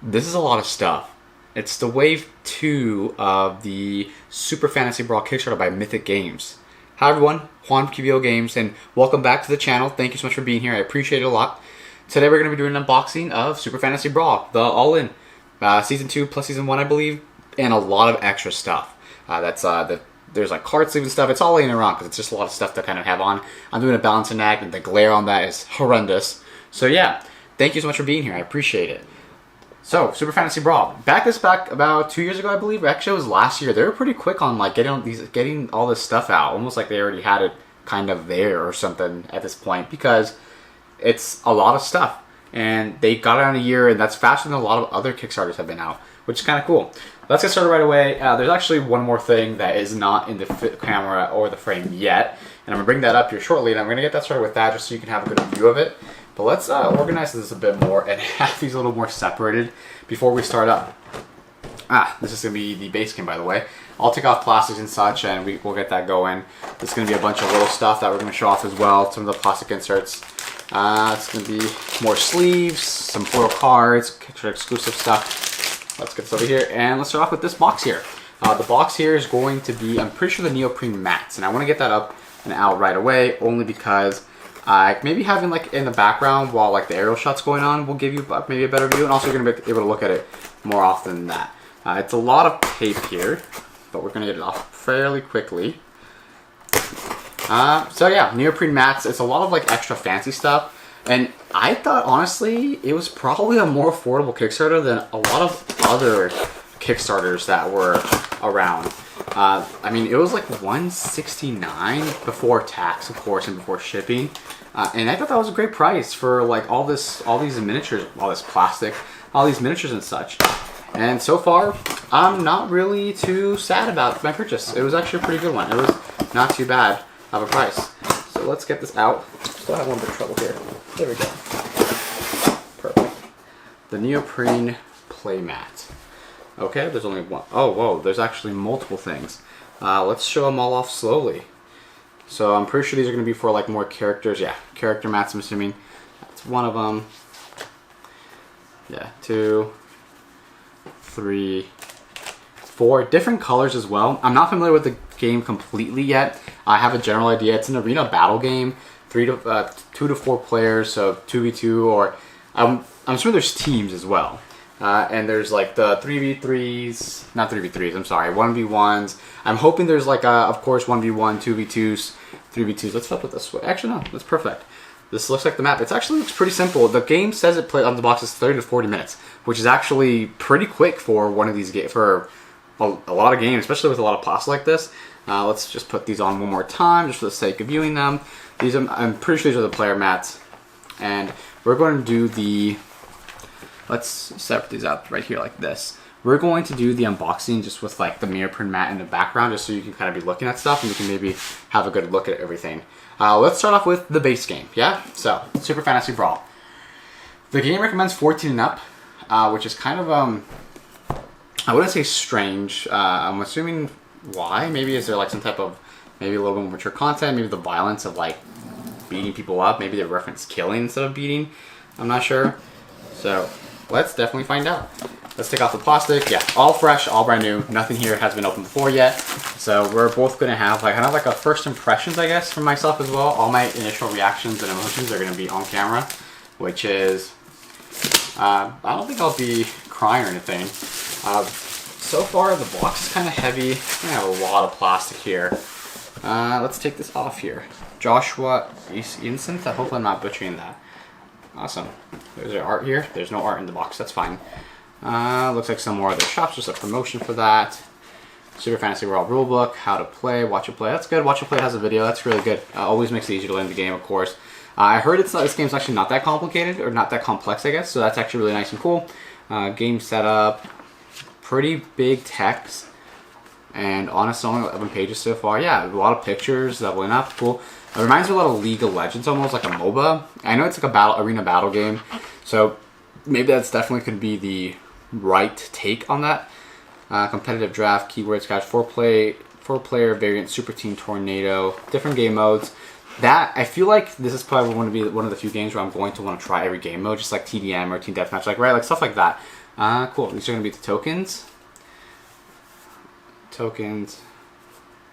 This is a lot of stuff. It's the Wave 2 of the Super Fantasy Brawl Kickstarter by Mythic Games. Hi everyone, Juan from QVO Games, and welcome back to the channel. Thank you so much for being here. I appreciate it a lot. Today we're going to be doing an unboxing of Super Fantasy Brawl, the all-in. Season 2 plus Season 1, I believe, and a lot of extra stuff. There's like card sleeves and stuff. It's all laying around because it's just a lot of stuff to kind of have on. I'm doing a balancing act, and the glare on that is horrendous. So yeah, thank you so much for being here. I appreciate it. So, Super Fantasy Brawl. Back about 2 years ago, I believe. Actually, it was last year. They were pretty quick on like getting all this stuff out. Almost like they already had it kind of there or something at this point, because it's a lot of stuff. And they got it in a year, and that's faster than a lot of other Kickstarters have been out, which is kind of cool. Let's get started right away. There's actually one more thing that is not in the camera or the frame yet, and I'm going to bring that up here shortly, and I'm going to get that started with that just so you can have a good view of it. But let's organize this a bit more and have these a little more separated before we start up. This is going to be the base game, by the way. I'll take off plastics and such, and we'll get that going. There's going to be a bunch of little stuff that we're going to show off as well, some of the plastic inserts. It's going to be more sleeves, some foil cards, exclusive stuff. Let's get this over here, and let's start off with this box here. The box here is going to be, I'm pretty sure, the neoprene mats, and I want to get that up and out right away, only because maybe having like in the background while like the aerial shot's going on will give you maybe a better view, and also you're going to be able to look at it more often than that. It's a lot of tape here, but we're going to get it off fairly quickly. So yeah, neoprene mats. It's a lot of like extra fancy stuff, and I thought honestly it was probably a more affordable Kickstarter than a lot of other Kickstarters that were around. I mean, it was like $169 before tax, of course, and before shipping. And I thought that was a great price for like all these miniatures, all this plastic, all these miniatures and such. And so far, I'm not really too sad about my purchase. It was actually a pretty good one. It was not too bad of a price. So let's get this out. Still have a little bit of trouble here. There we go. Perfect. The neoprene playmat. Okay, there's only one. Oh, whoa, there's actually multiple things. Let's show them all off slowly. So I'm pretty sure these are going to be for like more characters. Yeah, character mats, I'm assuming. That's one of them. Yeah, 2, 3, 4. Different colors as well. I'm not familiar with the game completely yet. I have a general idea. It's an arena battle game. 2 to 4 players, so 2v2, or I'm sure there's teams as well. And there's like the 3v3s, not 3v3s, I'm sorry, 1v1s. I'm hoping there's like, of course, 1v1, 2v2s, 3v2s. Let's flip it this way. Actually, no, that's perfect. This looks like the map. It actually looks pretty simple. The game says it on the box is 30 to 40 minutes, which is actually pretty quick for one of these games, for a lot of games, especially with a lot of pasta like this. Let's just put these on one more time, just for the sake of viewing them. These, I'm pretty sure these are the player mats, and we're going to do the. Let's separate these out right here like this. We're going to do the unboxing just with like the neoprene mat in the background, just so you can kind of be looking at stuff and you can maybe have a good look at everything. Let's start off with the base game, yeah? So, Super Fantasy Brawl. The game recommends 14 and up, which is kind of, I wouldn't say strange. I'm assuming why? Maybe is there like some type of, maybe a little bit more mature content, maybe the violence of like beating people up, maybe they reference killing instead of beating. I'm not sure. So, let's definitely find out. Let's take off the plastic. Yeah, all fresh, all brand new. Nothing here has been opened before yet. So we're both going to have like kind of like a first impressions, I guess, from myself as well. All my initial reactions and emotions are going to be on camera, which is, I don't think I'll be crying or anything. So far, the box is kind of heavy. I have a lot of plastic here. Let's take this off here. Joshua Eisenhuth. I hope I'm not butchering that. Awesome. There's our art here. There's no art in the box. That's fine. Looks like some more other shops. Just a promotion for that. Super Fantasy Brawl rulebook. How to play. Watch it play. That's good. Watch it play has a video. That's really good. Always makes it easier to learn the game, of course. I heard this game's actually not that complicated, or not that complex, I guess. So that's actually really nice and cool. Game setup. Pretty big text. And honestly, only 11 pages so far. Yeah, a lot of pictures. Leveling up. Cool. It reminds me a lot of League of Legends, almost like a MOBA. I know it's like a arena battle game, so maybe that's definitely could be the right take on that. Competitive draft, keywords, guys, 4-player variant, super team tornado, different game modes. That, I feel like this is probably going to be one of the few games where I'm going to want to try every game mode, just like TDM or Team Deathmatch, like, right, like stuff like that. Cool. These are going to be the tokens.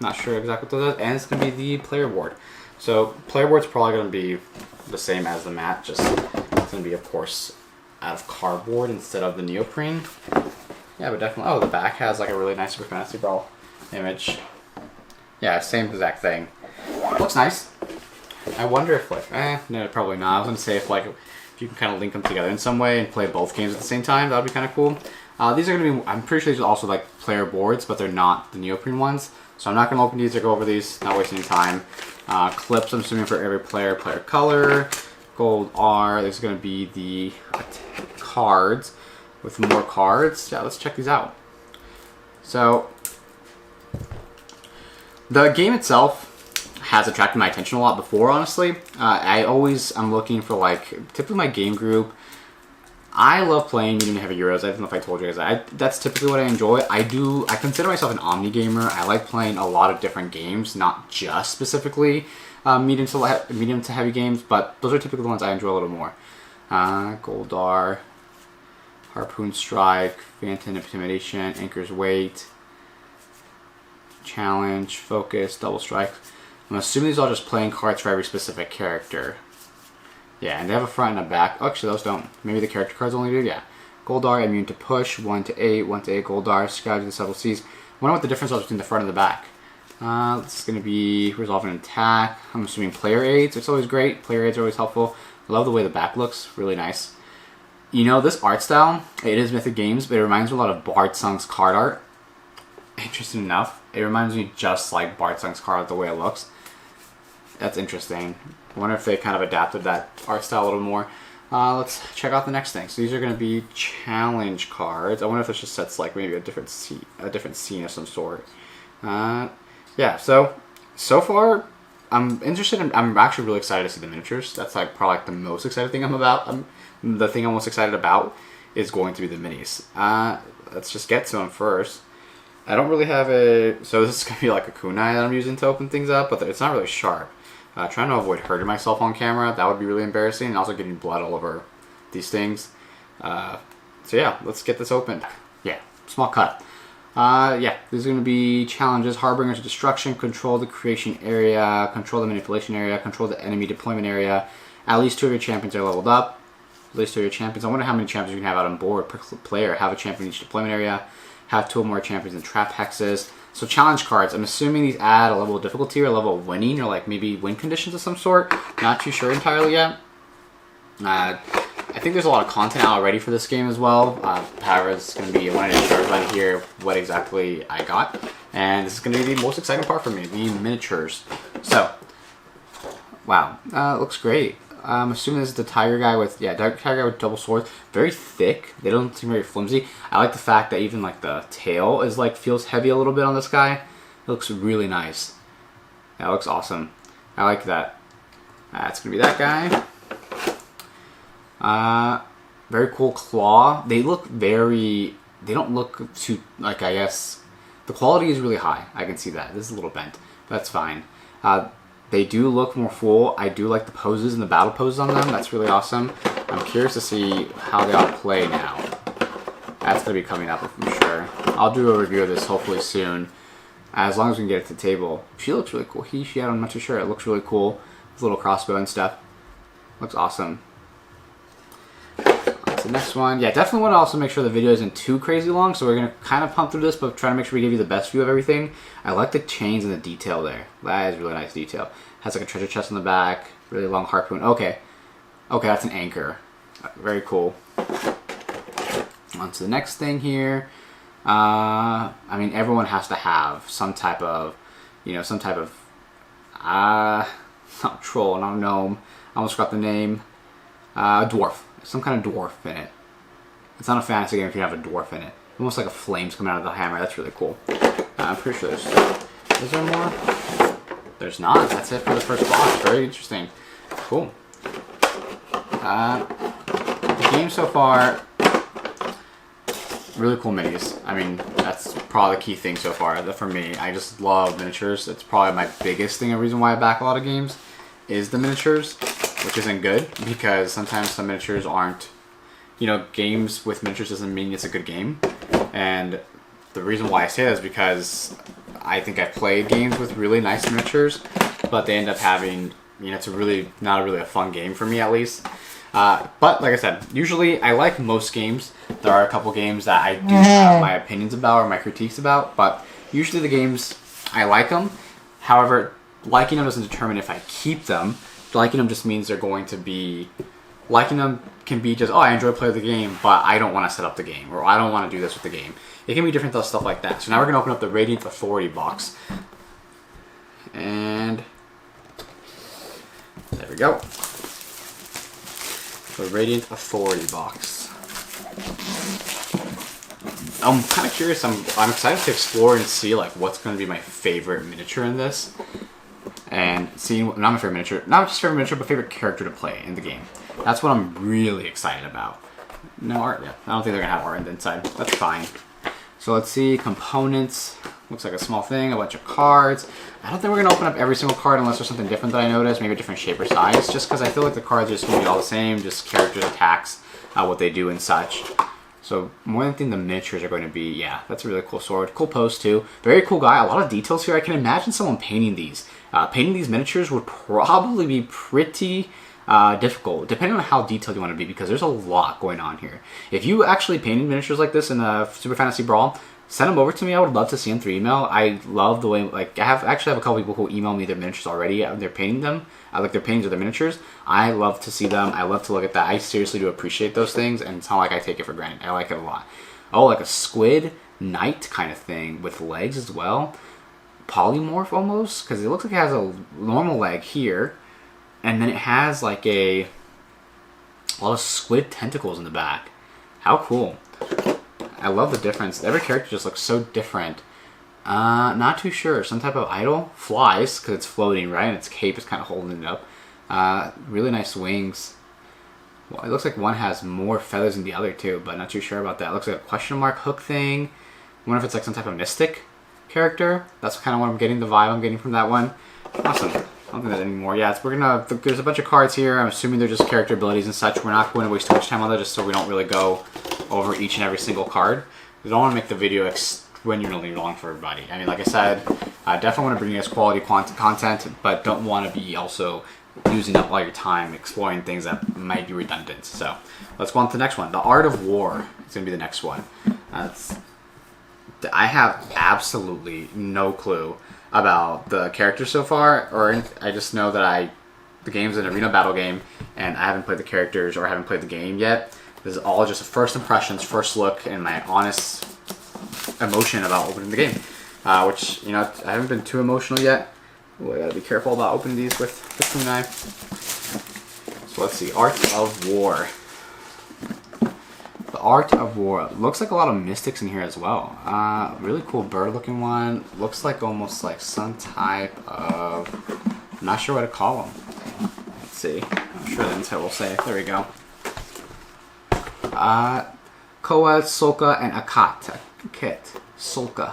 Not sure exactly what those are. And it's going to be the player board. So player board's probably going to be the same as the mat. Just it's going to be, of course, out of cardboard instead of the neoprene. Yeah, but definitely. Oh, the back has like a really nice Super Fantasy Brawl image. Yeah, same exact thing. Looks nice. I wonder if like, no, probably not. I was gonna say if like, if you can kind of link them together in some way and play both games at the same time, that would be kind of cool. These are gonna be, I'm pretty sure these are also like player boards, but they're not the neoprene ones. So I'm not gonna open these or go over these, not wasting any time. Clips, I'm assuming for every player color. Gold R, there's gonna be the cards with more cards. Yeah, let's check these out. So, the game itself has attracted my attention a lot before, honestly. I'm looking for like, typically my game group, I love playing medium and heavy Euros. I don't know if I told you guys. That's typically what I enjoy. I consider myself an omni gamer. I like playing a lot of different games, not just specifically medium to heavy games, but those are typically the ones I enjoy a little more. Goldar, Harpoon Strike, Phantom Intimidation, Anchor's Weight, Challenge, Focus, Double Strike. I'm assuming these are all just playing cards for every specific character. Yeah, and they have a front and a back. Oh, actually, those don't. Maybe the character cards only do? Yeah. Goldar, immune to push, 1 to 8, 1 to 8 Goldar, Scourge of the Subtle Seas. I wonder what the difference is between the front and the back. It's going to be resolve an attack. I'm assuming player aids. It's always great. Player aids are always helpful. I love the way the back looks. Really nice. You know, this art style, it is Mythic Games, but it reminds me a lot of Bard Sung's card art. Interesting enough. It reminds me just like Bard Sung's card art, the way it looks. That's interesting. I wonder if they kind of adapted that art style a little more. Let's check out the next thing. So these are going to be challenge cards. I wonder if this just sets like maybe a different scene of some sort. Yeah. So far, I'm interested. I'm actually really excited to see the miniatures. That's like probably like the most excited thing the thing I'm most excited about is going to be the minis. Let's just get to them first. I don't really have so this is going to be like a kunai that I'm using to open things up, but it's not really sharp. Trying to avoid hurting myself on camera, that would be really embarrassing, and also getting blood all over these things. So yeah, let's get this open. Yeah, small cut. Yeah, these are going to be challenges. Harbingers of Destruction, control the creation area, control the manipulation area, control the enemy deployment area. At least 2 of your champions are leveled up. At least 2 of your champions. I wonder how many champions you can have out on board per player. Have a champion in each deployment area. Have 2 or more champions in trap hexes. So challenge cards, I'm assuming these add a level of difficulty or a level of winning or like maybe win conditions of some sort. Not too sure entirely yet. I think there's a lot of content out already for this game as well. However, it's going to be, I wanted to show everybody here what exactly I got. And this is going to be the most exciting part for me, the miniatures. So, wow, looks great. I'm assuming this is the tiger guy with, tiger guy with double swords. Very thick. They don't seem very flimsy. I like the fact that even like the tail is like feels heavy a little bit on this guy. It looks really nice. That looks awesome. I like that. It's gonna be that guy. Very cool claw. They look very. They don't look too like, I guess the quality is really high. I can see that. This is a little bent. That's fine. They do look more full. I do like the poses and the battle poses on them. That's really awesome. I'm curious to see how they all play now. That's going to be coming up, I'm sure. I'll do a review of this hopefully soon, as long as we can get it to the table. She looks really cool. She, I'm not too sure. It looks really cool. With a little crossbow and stuff. Looks awesome. That's the next one. Yeah, definitely want to also make sure the video isn't too crazy long, so we're going to kind of pump through this, but try to make sure we give you the best view of everything. I like the chains and the detail there. That is really nice detail. Has like a treasure chest on the back, really long harpoon. Okay, that's an anchor. Very cool. On to the next thing here. I mean, everyone has to have some type of, not troll, not gnome. I almost forgot the name. Dwarf. Some kind of dwarf in it. It's not a fantasy game if you have a dwarf in it. Almost like a flame's coming out of the hammer. That's really cool. I'm pretty sure is there more? There's not. That's it for the first box. Very interesting. Cool. The game so far, really cool minis. I mean, that's probably the key thing so far for me. I just love miniatures. It's probably my biggest thing, a reason why I back a lot of games, is the miniatures, which isn't good because sometimes some miniatures aren't you know, games with miniatures doesn't mean it's a good game. And the reason why I say that is because I think I've played games with really nice miniatures, but they end up having, you know, it's not really a fun game for me, at least. But like I said, usually I like most games. There are a couple games that I do have my opinions about or my critiques about, but usually the games, I like them. However, liking them doesn't determine if I keep them. Liking them just means they're going to be... Liking them can be just, oh, I enjoy playing the game, but I don't want to set up the game, or I don't want to do this with the game. It can be different stuff like that. So now we're going to open up the Radiant Authority box. And... there we go. The Radiant Authority box. I'm kind of curious. I'm excited to explore and see like what's going to be my favorite miniature in this, and seeing not my favorite miniature, not just favorite miniature, but favorite character to play in the game. That's what I'm really excited about. No art yet. I don't think they're gonna have art on the inside. That's fine. So let's see components. Looks like a small thing, a bunch of cards. I don't think we're gonna open up every single card unless there's something different that I noticed, maybe a different shape or size. Just because I feel like the cards are just gonna be all the same, just characters, attacks, what they do and such. So more than anything, the miniatures are going to be, yeah, that's a really cool sword. Cool pose too. Very cool guy. A lot of details here. I can imagine someone painting these. Painting these miniatures would probably be pretty difficult, depending on how detailed you want to be, because there's a lot going on here. If you actually painted miniatures like this in Super Fantasy Brawl, send them over to me. I would love to see them through email. I love the way, like, I actually have a couple people who email me their miniatures already. They're painting them. I like their paintings of their miniatures. I love to see them. I love to look at that. I seriously do appreciate those things, and it's not like I take it for granted. I like it a lot. Oh, like a squid knight kind of thing with legs as well. Polymorph almost, because it looks like it has a normal leg here, and then it has like a lot of squid tentacles in the back. How cool. I love the difference. Every character just looks so different. Not too sure. Some type of idol. Flies, because it's floating, right? And its cape is kind of holding it up. Really nice wings. Well, it looks like one has more feathers than the other too, but not too sure about that. It looks like a question mark hook thing. I wonder if it's like some type of mystic character. That's kind of what I'm getting, the vibe I'm getting from that one. Awesome. I don't think there's any more. Yeah, there's a bunch of cards here. I'm assuming they're just character abilities and such. We're not going to waste too much time on that, just so we don't really go over each and every single card. We don't want to make the video extremely long for everybody. I mean, like I said, I definitely want to bring you guys quality content, but don't want to be also using up all your time exploring things that might be redundant. So let's go on to the next one. The Art of War is going to be the next one. I have absolutely no clue about the characters so far, or I just know that the game's an arena battle game, and I haven't played the characters or I haven't played the game yet. This is all just a first impressions, first look, and my honest emotion about opening the game. Which, you know, I haven't been too emotional yet. Ooh, I gotta be careful about opening these with the knife. So let's see, Art of War. The Art of War. Looks like a lot of mystics in here as well. Really cool bird looking one. Looks like almost like some type of... I'm not sure what to call them. Let's see. I'm sure the inside will say. There we go. Koa, Solka, and Akat. Kit. Solka.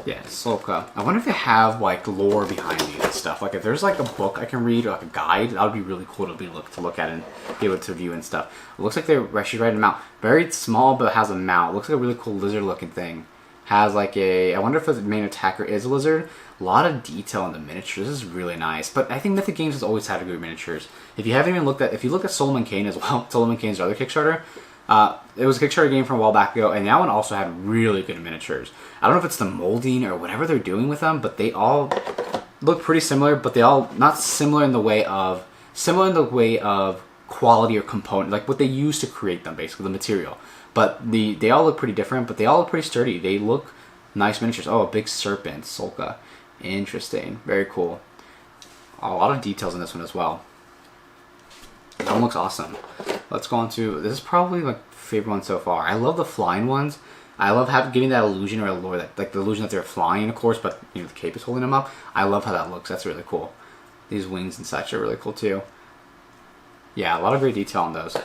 Yeah, Solka. I wonder if they have like lore behind these and stuff. Like if there's like a book I can read or like a guide, that would be really cool to look at and be able to view and stuff. It looks like they're actually writing them out. Very small, but has a mouth. Looks like a really cool lizard looking thing. Has like I wonder if the main attacker is a lizard. A lot of detail in the miniatures. This is really nice. But I think Mythic Games has always had good miniatures. If you haven't even looked at, if you look at Solomon Kane as well, Solomon Kane's other Kickstarter, it was a Kickstarter game from a while back ago, and that one also had really good miniatures. I don't know if it's the molding or whatever they're doing with them, but they all look pretty similar, but they all, not similar in the way of quality or component, like what they use to create them, basically, the material. But they all look pretty different, but they all look pretty sturdy. They look nice miniatures. Oh, a big serpent, Solka. Interesting. Very cool. A lot of details in this one as well. That one looks awesome. Let's go on to, this is probably my favorite one so far. I love the flying ones. I love getting that illusion or allure, that like the illusion that they're flying, of course, but you know the cape is holding them up. I love how that looks. That's really cool. These wings and such are really cool too. Yeah, a lot of great detail on those.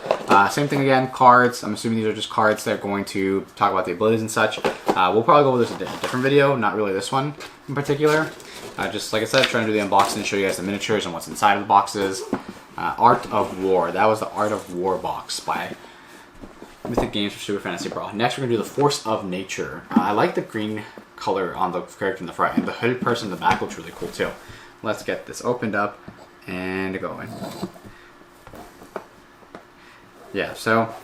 Same thing again, cards. I'm assuming these are just cards that are going to talk about the abilities and such. We'll probably go over this in a different video, not really this one in particular. Just like I said, trying to do the unboxing and show you guys the miniatures and what's inside of the boxes. Art of War. That was the Art of War box by Mythic Games for Super Fantasy Brawl. Next, we're going to do the Force of Nature. I like the green color on the character in the front, and the hooded person in the back looks really cool too. Let's get this opened up and going. Yeah, so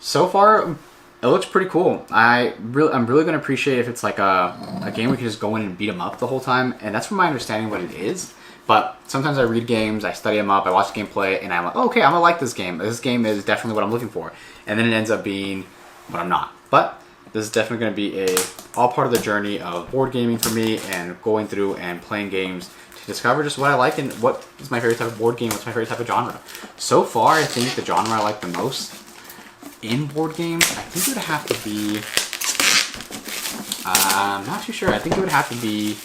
far it looks pretty cool. I'm really gonna appreciate if it's like a game we can just go in and beat them up the whole time, and that's from my understanding what it is. But sometimes I read games, I study them up, I watch gameplay, and I'm like, oh, okay, I'm gonna like this game. This game is definitely what I'm looking for, and then it ends up being what I'm not. But this is definitely gonna be all part of the journey of board gaming for me, and going through and playing games to discover just what I like and what is my favorite type of board game, what's my favorite type of genre. So far, I think the genre I like the most in board games, I think it would have to be, I'm not too sure, I think it would have to be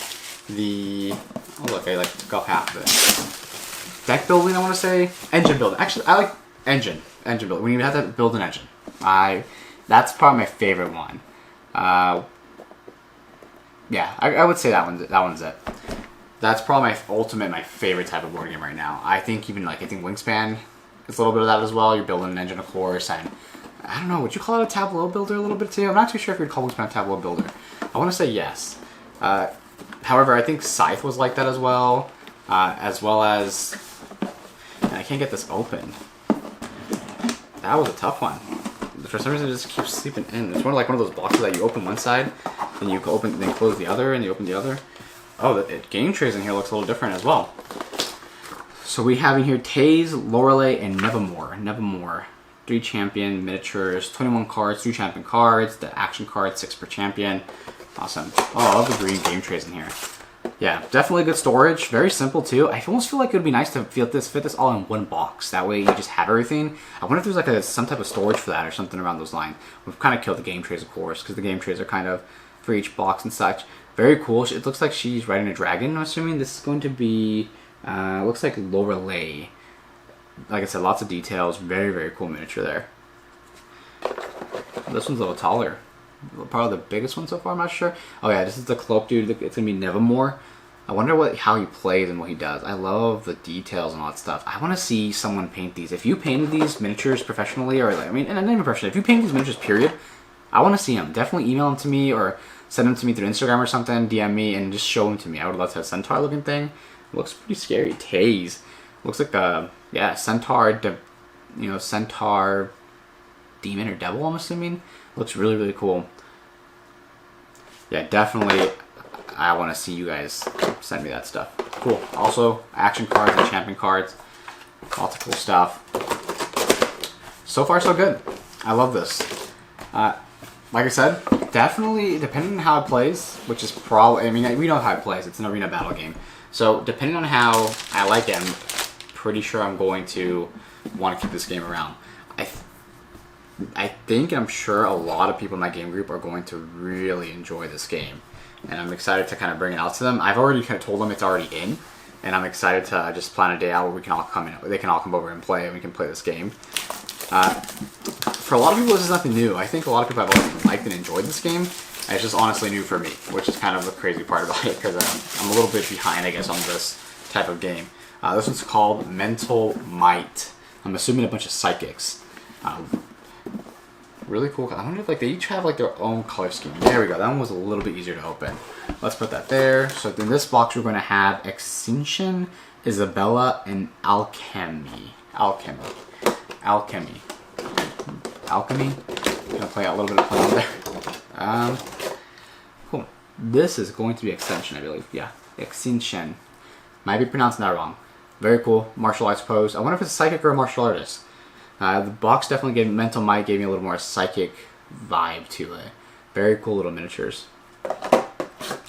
the, oh look, I like took off half of it. Deck building, I want to say. Engine building. Actually, I like engine building. When you have to build an engine. That's probably my favorite one. Yeah, I would say that one's it. That's probably my favorite type of board game right now. I think even I think Wingspan is a little bit of that as well. You're building an engine, of course, and I don't know, would you call it a tableau builder a little bit too? I'm not too sure if you'd call Wingspan a tableau builder. I want to say yes. However, I think Scythe was like that as well as, and I can't get this open. That was a tough one. For some reason, it just keeps sleeping in. It's one of those boxes that you open one side, and you open, then close the other, and you open the other. Oh, the game trays in here looks a little different as well. So we have in here Taze, Lorelei, and Nevermore. Nevermore. 3 champion miniatures, 21 cards, 3 champion cards, the action cards, 6 per champion. Awesome. Oh, I love the green game trays in here. Yeah, definitely good storage. Very simple too. I almost feel like it would be nice to fit this all in one box. That way you just have everything. I wonder if there's some type of storage for that or something around those lines. We've kind of killed the game trays, of course, because the game trays are kind of for each box and such. Very cool. It looks like she's riding a dragon. I'm assuming this is going to be, looks like Lorelei. Like I said, lots of details. Very, very cool miniature there. This one's a little taller. Probably the biggest one so far, I'm not sure. Oh yeah, this is the cloak dude. It's gonna be Nevermore. I wonder how he plays and what he does. I love the details and all that stuff. I want to see someone paint these. If you painted these miniatures professionally, or and not even professionally, if you paint these miniatures, period, I want to see them. Definitely email them to me or send them to me through Instagram or something. DM me and just show them to me. I would love to have a centaur looking thing. It looks pretty scary. Taze looks like a centaur. Centaur demon or devil. I'm assuming. Looks really, really cool. Yeah, definitely. I want to see you guys send me that stuff. Cool. Also, action cards and champion cards. Lots of cool stuff. So far, so good. I love this. Like I said, definitely, depending on how it plays, which is probably, we know how it plays. It's an arena battle game. So, depending on how I like it, I'm pretty sure I'm going to want to keep this game around. I think and I'm sure a lot of people in my game group are going to really enjoy this game. And I'm excited to kind of bring it out to them. I've already kind of told them it's already in. And I'm excited to just plan a day out where we can all come in. They can all come over and play, and we can play this game. For a lot of people, this is nothing new. I think a lot of people have already liked and enjoyed this game. And it's just honestly new for me, which is kind of the crazy part about it, because I'm a little bit behind, I guess, on this type of game. This one's called Mental Might. I'm assuming a bunch of psychics. Really cool. I wonder if they each have their own color scheme. There we go. That one was a little bit easier to open. Let's put that there. So in this box, we're going to have Extinction, Isabella, and Alchemy. Alchemy. I'm gonna play out a little bit of play on there. Cool. This is going to be Extinction, I believe. Yeah, Extinction. Might be pronouncing that wrong. Very cool. Martial arts pose. I wonder if it's a psychic or a martial artist. The box definitely gave Mental Might gave me a little more psychic vibe to it. Very cool little miniatures.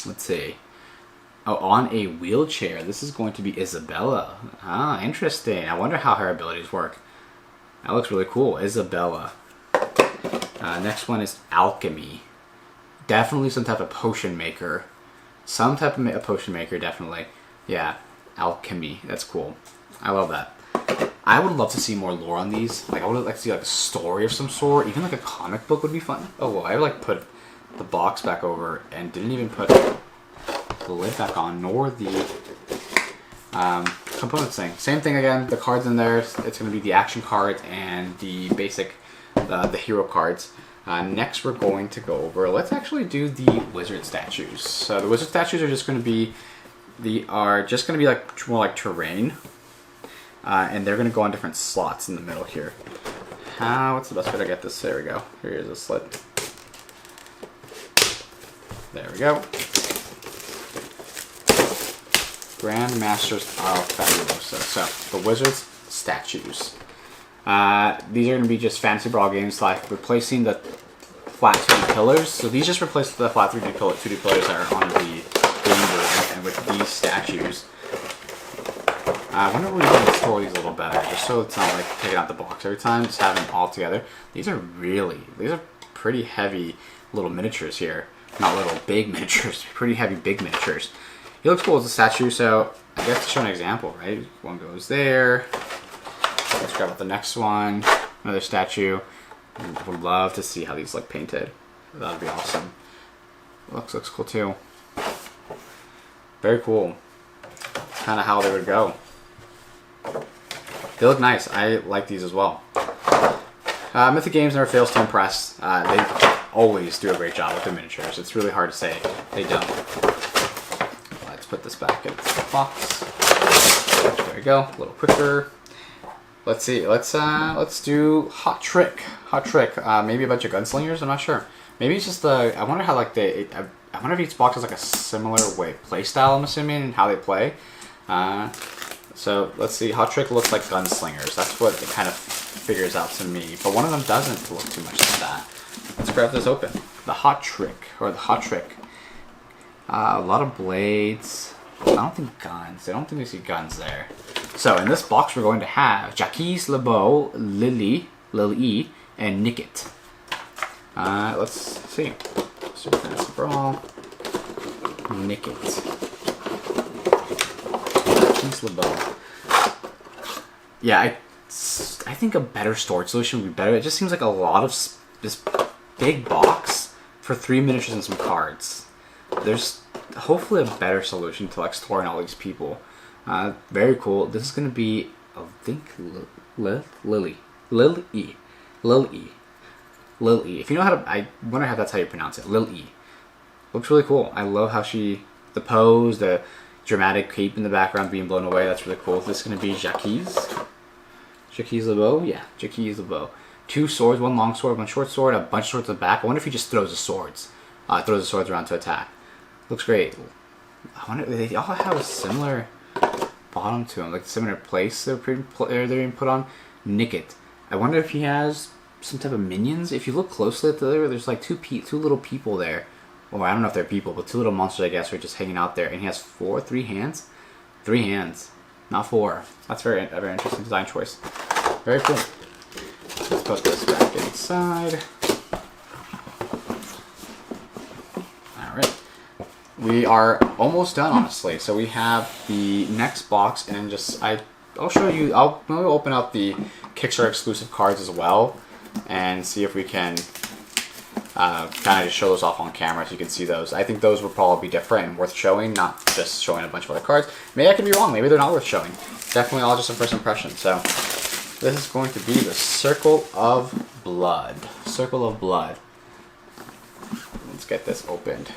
Let's see. Oh, on a wheelchair. This is going to be Isabella. Ah, interesting. I wonder how her abilities work. That looks really cool. Isabella. Next one is Alchemy. Definitely some type of potion maker. Some type of potion maker, definitely. Yeah, Alchemy. That's cool. I love that. I would love to see more lore on these. I would like to see a story of some sort. Even a comic book would be fun. Oh, well, I put the box back over and didn't even put the lid back on, nor the components thing. Same thing again. The cards in there. It's going to be the action cards and the basic, the hero cards. Next, we're going to go over. Let's actually do the wizard statues. So the wizard statues are just going to be like more like terrain, and they're going to go on different slots in the middle here. What's the best way to get this? There we go. Here's a slit. There we go. Grandmasters of Fabuloso. So the wizards statues. These are going to be just Fantasy Brawl games, like replacing the flat 2D pillars. So these just replace the flat 2D pillars that are on the game board, and with these statues. I wonder if we can store these a little better, just so it's not like taking out the box every time, just having them all together. These are pretty heavy little miniatures here. Not little, big miniatures. Pretty heavy, big miniatures. He looks cool as a statue, so I guess to show an example, right? One goes there. Let's grab out the next one. Another statue. Would love to see how these look painted. That would be awesome. Looks cool too. Very cool. That's kind of how they would go. They look nice. I like these as well. Mythic Games never fails to impress. They always do a great job with their miniatures. It's really hard to say they don't. Let's put this back in the box. There we go. A little quicker. Let's see. Let's do hot trick. Maybe a bunch of gunslingers. I'm not sure. Maybe it's just the. I wonder how like I wonder if each box has like a similar play style. I'm assuming, and how they play. So let's see. Hot trick looks like gunslingers. That's what it kind of figures out to me. But one of them doesn't look too much like that. Let's grab this open. The hot trick, or the hot trick. A lot of blades. I don't think guns. I don't think we see guns there. So in this box, we're going to have Gantiez, LeBeau, Lily, and Nickit. Let's see. Super Fantasy Brawl. Nickit. Gantiez, LeBeau. Yeah, I think a better storage solution would be better. It just seems like a lot of this big box for 3 miniatures and some cards. There's hopefully a better solution to like storing all these people. Very cool. This is going to be, I think, Lily. If you know how to, I wonder how that's how you pronounce it. Lily. Looks really cool. I love how the pose, the dramatic cape in the background being blown away. That's really cool. This is going to be Gantiez. Gantiez LeBeau? Yeah, Gantiez LeBeau. 2 swords, 1 long sword, 1 short sword, a bunch of swords at the back. I wonder if he just throws the swords. Throws the swords around to attack. Looks great. I wonder, they all have a similar bottom to them, like similar place they're being put on. Nickit. I wonder if he has some type of minions. If you look closely at there's like two little people there. Or I don't know if they're people, but 2 little monsters, I guess, are just hanging out there. And he has 3 hands? 3 hands. Not 4. That's a very interesting design choice. Very cool. Let's put this back inside. Alright. We are almost done, honestly. So we have the next box, and I'll show you, I'll open up the Kickstarter exclusive cards as well, and see if we can kind of just show those off on camera so you can see those. I think those would probably be different and worth showing, not just showing a bunch of other cards. Maybe I could be wrong. Maybe they're not worth showing. Definitely all just a first impression. So this is going to be the Circle of Blood. Circle of Blood. Let's get this opened.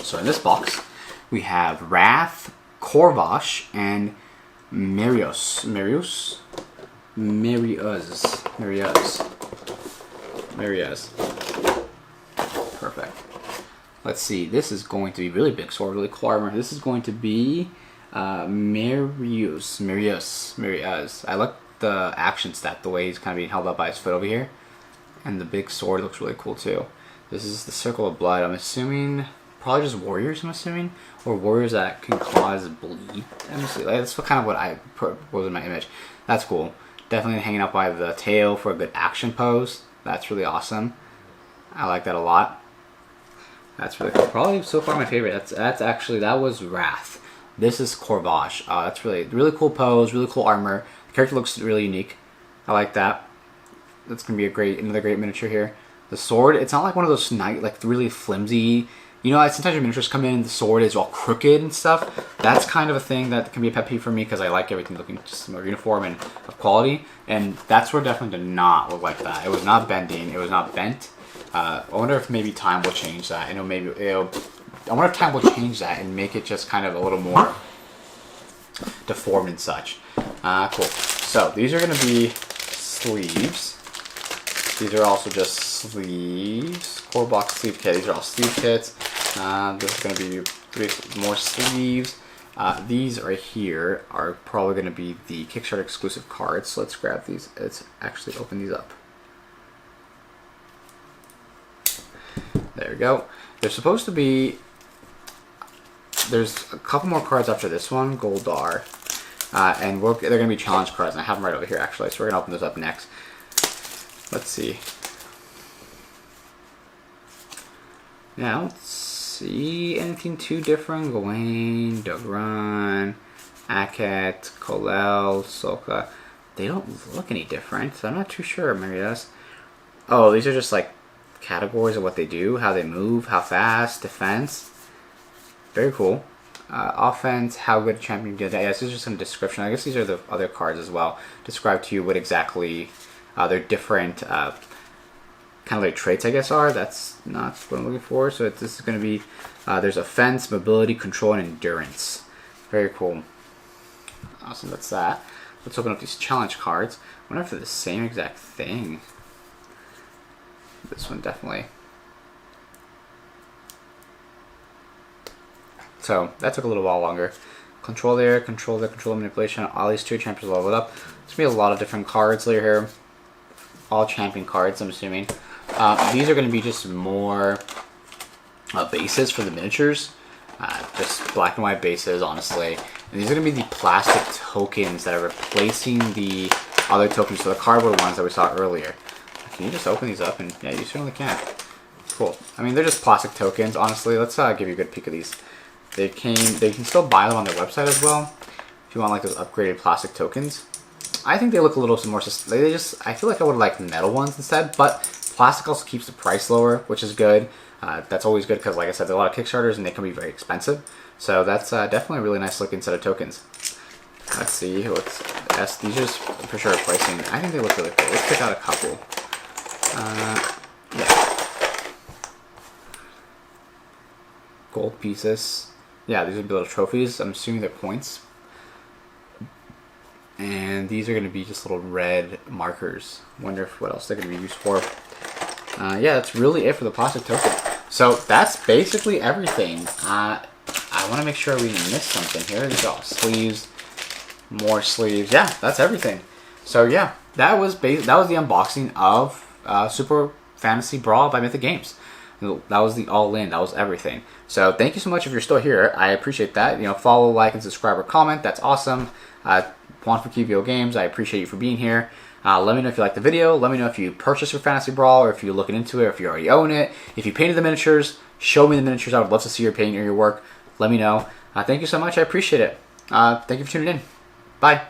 So in this box, we have Wrath, Corvash, and Marius. Perfect. Let's see. This is going to be really big sword, really cool armor. This is going to be Marius. I like the action stat, the way he's kind of being held up by his foot over here. And the big sword looks really cool too. This is the Circle of Blood. I'm assuming probably just warriors, or warriors that can cause bleed. That's kind of what I was in my image. That's cool. Definitely hanging up by the tail for a good action pose. That's really awesome. I like that a lot. That's really cool. Probably so far my favorite. That was Wrath. This is Corvash. That's really cool pose, really cool armor. The character looks really unique. I like that. That's gonna be another great miniature here. The sword, it's not like one of those like really flimsy You know, sometimes your miniatures come in and the sword is all crooked and stuff. That's kind of a thing that can be a pet peeve for me because I like everything looking just more uniform and of quality. And that sword definitely did not look like that. It was not bending. It was not bent. I wonder if maybe time will change that. I know maybe I wonder if time will change that and make it just kind of a little more deformed and such. Cool. So these are going to be sleeves. These are also just sleeves. Core box sleeve kit. These are all sleeve kits. This is going to be 3 more sleeves. These right here are probably going to be the Kickstarter exclusive cards. So let's grab these. Let's actually open these up. There we go. They're supposed to be... There's a couple more cards after this one, Goldar. And they're going to be challenge cards. And I have them right over here, actually. So we're going to open those up next. Let's see. Yeah, I don't see anything too different. Gawain, Dogran, Aket, Kolel, Soka. They don't look any different, so I'm not too sure. Maybe that's... Oh, these are just like categories of what they do, how they move, how fast, defense. Very cool. Offense, how good a champion did that. Yeah, this is just some description. I guess these are the other cards as well. Describe to you what exactly their different kind of like traits, I guess, are. That's not what I'm looking for. So this is going to be, there's offense, mobility, control, and endurance. Very cool. Awesome, that's that. Let's open up these challenge cards. I wonder if they're the same exact thing. This one definitely. So that took a little while longer. Control there, control manipulation. All these 2 champions leveled up. There's gonna be a lot of different cards later here. All champion cards, I'm assuming. These are gonna be just more bases for the miniatures. Just black and white bases, honestly. And these are gonna be the plastic tokens that are replacing the other tokens, so the cardboard ones that we saw earlier. Can you just open these up? And yeah, you certainly can. Cool. I mean, they're just plastic tokens, honestly. Let's give you a good peek of these. They can still buy them on their website as well if you want like those upgraded plastic tokens. I think they look a little more. I feel like I would like metal ones instead, but plastic also keeps the price lower, which is good. That's always good because, like I said, there are a lot of Kickstarters and they can be very expensive. So that's definitely a really nice looking set of tokens. Let's see. Yes, these are just for sure pricing. I think they look really cool. Let's pick out a couple. Yeah. Gold pieces. Yeah, these would be little trophies. I'm assuming they're points. And these are going to be just little red markers. Wonder if what else they're going to be used for. Yeah, that's really it for the plastic token. So that's basically everything. I want to make sure we didn't miss something here. These are all sleeves. More sleeves. Yeah, that's everything. So yeah, that was the unboxing of Super Fantasy Brawl by Mythic Games. That was the all-in. That was everything. So thank you so much if you're still here. I appreciate that. You know, follow, like, and subscribe or comment. That's awesome. Juan for QVO Games. I appreciate you for being here. Let me know if you liked the video. Let me know if you purchased your Fantasy Brawl or if you're looking into it or if you already own it. If you painted the miniatures, show me the miniatures. I would love to see your painting or your work. Let me know. Thank you so much. I appreciate it. Thank you for tuning in. Bye.